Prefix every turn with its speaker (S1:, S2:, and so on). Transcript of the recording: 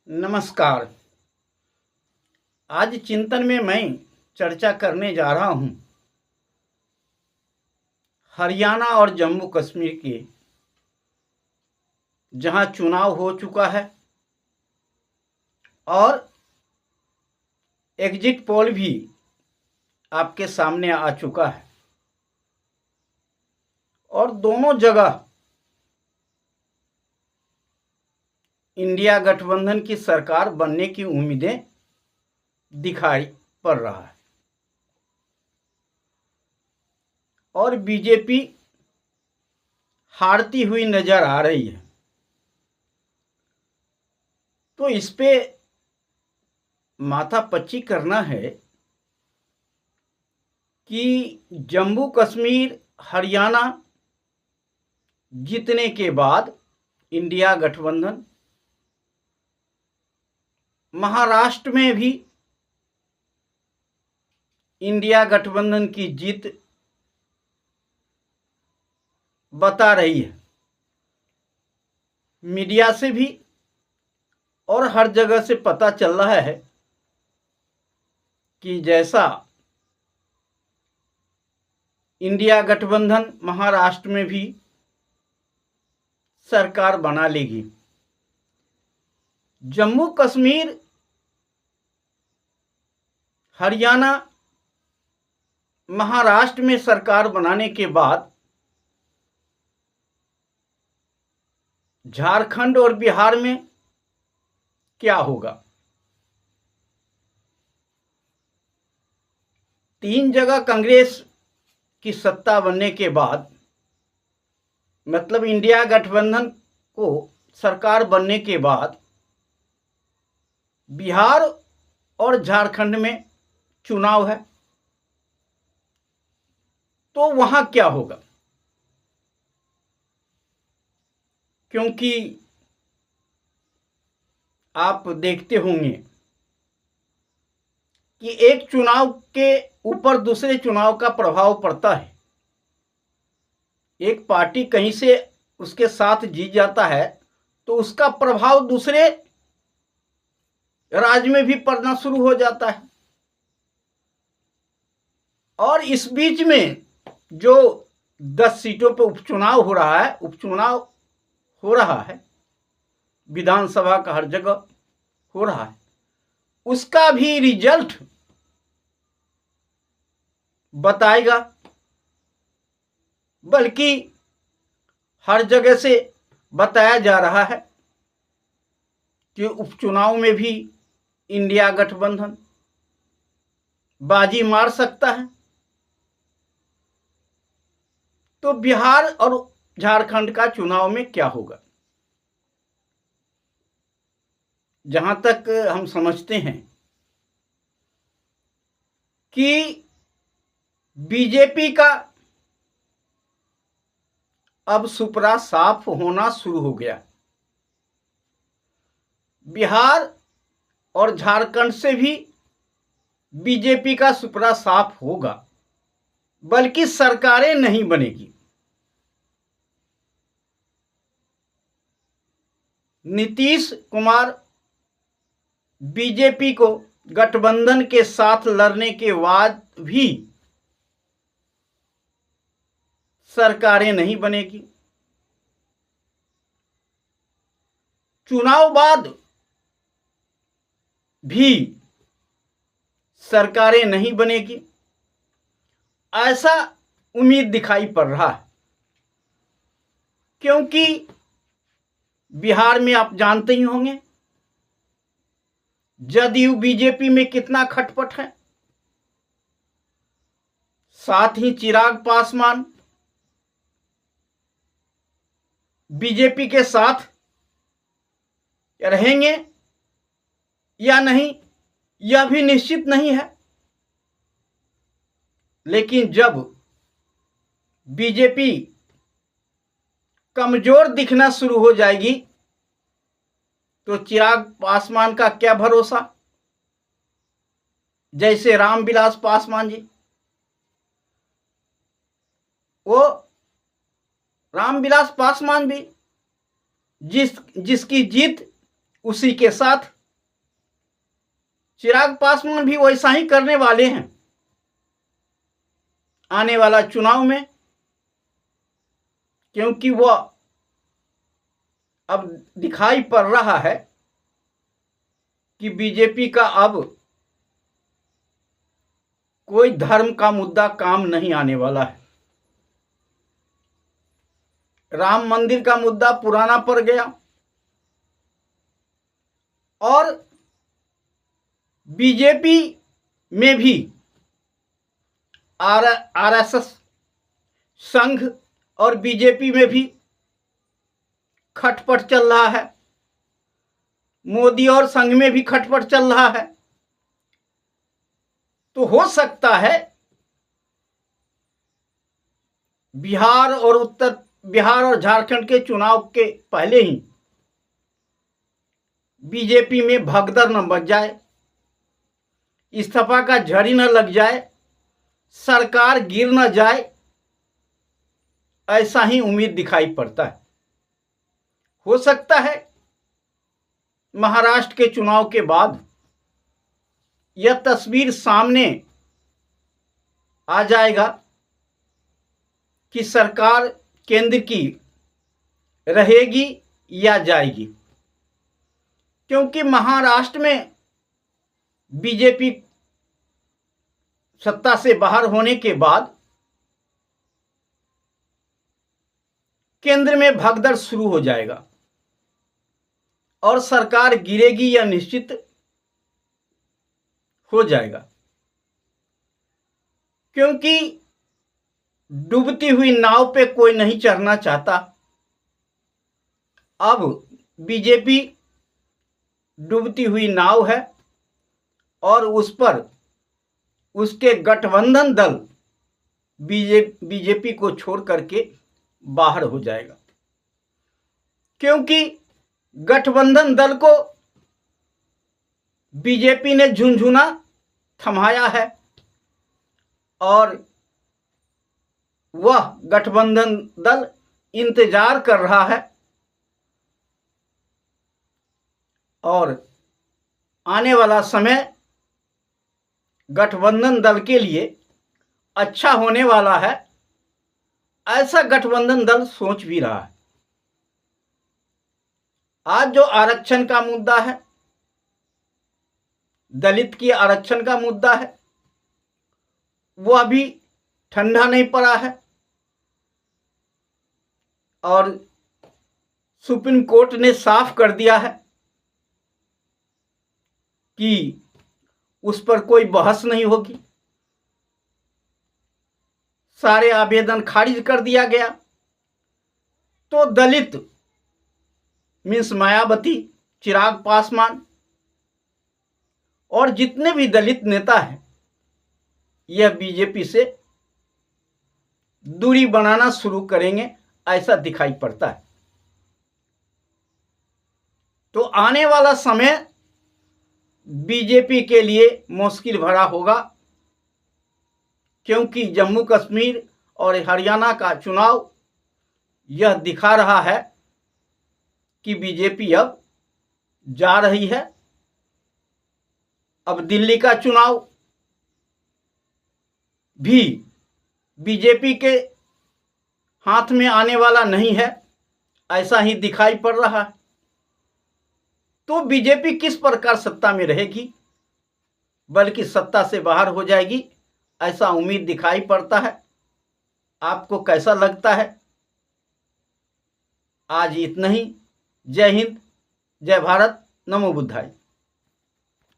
S1: नमस्कार। आज चिंतन में मैं चर्चा करने जा रहा हूं हरियाणा और जम्मू कश्मीर के, जहां चुनाव हो चुका है और एग्जिट पोल भी आपके सामने आ चुका है और दोनों जगह इंडिया गठबंधन की सरकार बनने की उम्मीदें दिखाई पड़ रहा है और बीजेपी हारती हुई नजर आ रही है। तो इस पे माथापच्ची करना है कि जम्मू कश्मीर हरियाणा जीतने के बाद इंडिया गठबंधन, महाराष्ट्र में भी इंडिया गठबंधन की जीत बता रही है, मीडिया से भी और हर जगह से पता चल रहा है कि जैसा इंडिया गठबंधन महाराष्ट्र में भी सरकार बना लेगी, जम्मू कश्मीर हरियाणा महाराष्ट्र में सरकार बनाने के बाद झारखंड और बिहार में क्या होगा। 3 जगह कांग्रेस की सत्ता बनने के बाद, मतलब इंडिया गठबंधन को सरकार बनने के बाद बिहार और झारखंड में चुनाव है, तो वहां क्या होगा। क्योंकि आप देखते होंगे कि एक चुनाव के ऊपर दूसरे चुनाव का प्रभाव पड़ता है। एक पार्टी कहीं से उसके साथ जीत जाता है तो उसका प्रभाव दूसरे राज्य में भी पड़ना शुरू हो जाता है। और इस बीच में जो 10 सीटों पर उपचुनाव हो रहा है, विधानसभा का हर जगह हो रहा है, उसका भी रिजल्ट बताएगा। बल्कि हर जगह से बताया जा रहा है कि उपचुनाव में भी इंडिया गठबंधन बाजी मार सकता है। तो बिहार और झारखंड का चुनाव में क्या होगा। जहां तक हम समझते हैं कि बीजेपी का अब सुपड़ा साफ होना शुरू हो गया। बिहार और झारखंड से भी बीजेपी का सुपड़ा साफ होगा, बल्कि सरकारें नहीं बनेगी। नीतीश कुमार बीजेपी को गठबंधन के साथ लड़ने के बाद भी सरकारें नहीं बनेगी। चुनाव बाद भी सरकारें नहीं बनेगी, ऐसा उम्मीद दिखाई पड़ रहा है। क्योंकि बिहार में आप जानते ही होंगे जदयू बीजेपी में कितना खटपट है। साथ ही चिराग पासवान बीजेपी के साथ रहेंगे या नहीं, यह भी निश्चित नहीं है। लेकिन जब बीजेपी कमजोर दिखना शुरू हो जाएगी तो चिराग पासवान का क्या भरोसा। जैसे रामविलास पासवान जी, वो रामविलास पासवान भी जिसकी जीत उसी के साथ चिराग पासवान भी वैसा ही करने वाले हैं आने वाला चुनाव में, क्योंकि वह अब दिखाई पड़ रहा है कि बीजेपी का अब कोई धर्म का मुद्दा काम नहीं आने वाला है। राम मंदिर का मुद्दा पुराना पड़ गया और बीजेपी में भी आरएसएस संघ और बीजेपी में भी खटपट चल रहा है। मोदी और संघ में भी खटपट चल रहा है। तो हो सकता है बिहार और झारखंड के चुनाव के पहले ही बीजेपी में भगदड़ न बच जाए, इस्तीफा का झड़ी न लग जाए, सरकार गिर न जाए, ऐसा ही उम्मीद दिखाई पड़ता है। हो सकता है महाराष्ट्र के चुनाव के बाद यह तस्वीर सामने आ जाएगा कि सरकार केंद्र की रहेगी या जाएगी, क्योंकि महाराष्ट्र में बीजेपी सत्ता से बाहर होने के बाद केंद्र में भगदड़ शुरू हो जाएगा और सरकार गिरेगी यह निश्चित हो जाएगा, क्योंकि डूबती हुई नाव पे कोई नहीं चढ़ना चाहता। अब बीजेपी डूबती हुई नाव है और उस पर उसके गठबंधन दल बीजेपी को छोड़ करके बाहर हो जाएगा, क्योंकि गठबंधन दल को बीजेपी ने झुनझुना थमाया है और वह गठबंधन दल इंतजार कर रहा है और आने वाला समय गठबंधन दल के लिए अच्छा होने वाला है, ऐसा गठबंधन दल सोच भी रहा है। आज जो आरक्षण का मुद्दा है, दलित की आरक्षण का मुद्दा है, वह अभी ठंडा नहीं पड़ा है और सुप्रीम कोर्ट ने साफ कर दिया है कि उस पर कोई बहस नहीं होगी। सारे आवेदन खारिज कर दिया गया। तो दलित मीन्स मायावती, चिराग पासवान और जितने भी दलित नेता हैं, यह बीजेपी से दूरी बनाना शुरू करेंगे, ऐसा दिखाई पड़ता है। तो आने वाला समय बीजेपी के लिए मुश्किल भरा होगा, क्योंकि जम्मू कश्मीर और हरियाणा का चुनाव यह दिखा रहा है कि बीजेपी अब जा रही है। अब दिल्ली का चुनाव भी बीजेपी के हाथ में आने वाला नहीं है, ऐसा ही दिखाई पड़ रहा है। तो बीजेपी किस प्रकार सत्ता में रहेगी, बल्कि सत्ता से बाहर हो जाएगी, ऐसा उम्मीद दिखाई पड़ता है। आपको कैसा लगता है? आज इतना ही। जय हिंद, जय भारत, नमो बुद्धाय।